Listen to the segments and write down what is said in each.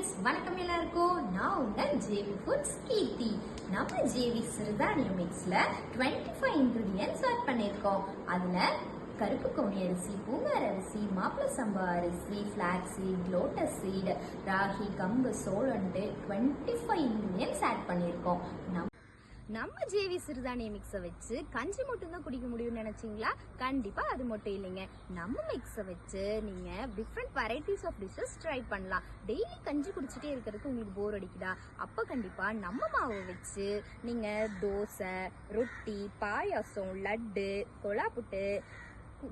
Friends, வணக்கம் எல்லாருக்கும். நான் உங்கள் ஜேவி ஃபுட்ஸ் கீர்த்தி. நம்ம ஜேவி சிறுதானிய மிக்ஸில் 25 இன்க்ரீடியன்ட்ஸ் ஆட் பண்ணியிருக்கோம். அதில் கருப்பு கவுனி அரிசி, பூங்கார் அரிசி, மாப்பிள சம்பா அரிசி, flax seed, lotus seed, ragi, கம்பு, சோளன்ட்டு 25 இன்க்ரீடியன்ட்ஸ் ஆட் பண்ணியிருக்கோம். நம்ம ஜேவி சிறுதானிய மிக்ஸை வச்சு கஞ்சி மட்டும்தான் குடிக்க முடியும்னு நினைச்சிங்களா? கண்டிப்பாக அது மட்டும் இல்லைங்க. நம்ம மிக்ஸை வச்சு நீங்கள் different varieties of dishes try பண்ணலாம். டெய்லி கஞ்சி குடிச்சிட்டே இருக்கிறதுக்கு உங்களுக்கு போர் அடிக்குதா? அப்போ கண்டிப்பாக நம்ம மாவை வச்சு நீங்கள் தோசை, ரொட்டி, பாயாசம், லட்டு, கொழாப்புட்டு,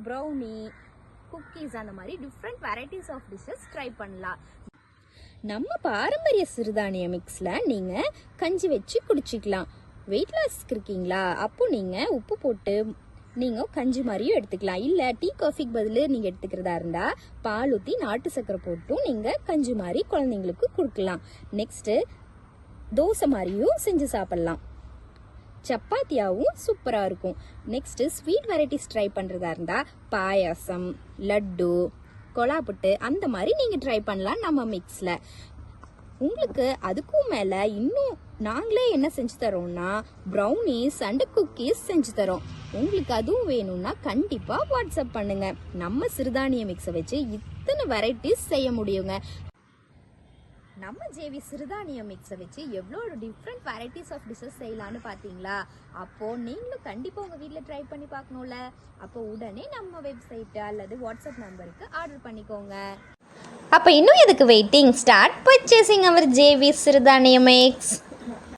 ப்ரௌனி, குக்கீஸ் அந்த மாதிரி different varieties of dishes try பண்ணலாம். நம்ம பாரம்பரிய சிறுதானிய மிக்ஸில் நீங்கள் கஞ்சி வச்சு குடிச்சிக்கலாம். வெயிட் லாஸ்க்கு இருக்கீங்களா? அப்போ நீங்கள் உப்பு போட்டு நீங்கள் கஞ்சி மாதிரியும் எடுத்துக்கலாம். இல்லை டீ காஃபிக்கு பதில் நீங்கள் எடுத்துக்கிறதா இருந்தால் பால் ஊற்றி நாட்டு சக்கரை போட்டும் நீங்கள் கஞ்சி மாதிரி குழந்தைங்களுக்கு கொடுக்கலாம். நெக்ஸ்ட்டு தோசை மாதிரியும் செஞ்சு சாப்பிட்லாம். சப்பாத்தியாகவும் சூப்பராக இருக்கும். நெக்ஸ்ட்டு ஸ்வீட் வெரைட்டிஸ் ட்ரை பண்ணுறதா இருந்தால் பாயாசம், லட்டு, கொழாப்புட்டு அந்த மாதிரி நீங்கள் ட்ரை பண்ணலாம் நம்ம மிக்ஸில். உங்களுக்கு அதுக்கும் மேலே இன்னும் நாங்களே என்ன செஞ்சு தரோம்னா ப்ரௌனிஸ் அண்ட் குக்கீஸ் செஞ்சு தரோம். உங்களுக்கு அதுவும் வேணும்னா கண்டிப்பாக வாட்ஸ்அப் பண்ணுங்க. நம்ம சிறுதானிய மிக்ஸை வச்சு இத்தனை வெரைட்டிஸ் செய்ய முடியுங்க. நம்ம ஜேவி சிறுதானிய மிக்ஸை வச்சு எவ்வளோ டிஃப்ரெண்ட் வெரைட்டிஸ் ஆஃப் டிஷ்ஷஸ் செய்யலான்னு பார்த்தீங்களா? அப்போது நீங்களும் கண்டிப்பாக உங்கள் வீட்டில் ட்ரை பண்ணி பார்க்கணும்ல. அப்போ உடனே நம்ம வெப்சைட்டு அல்லது வாட்ஸ்அப் நம்பருக்கு ஆர்டர் பண்ணிக்கோங்க. அப்போ இன்னும் எதுக்கு வெயிட்டிங்? ஸ்டார்ட் பர்ச்சேசிங் அவர் ஜேவி சிறுதானிய மிக்ஸ்.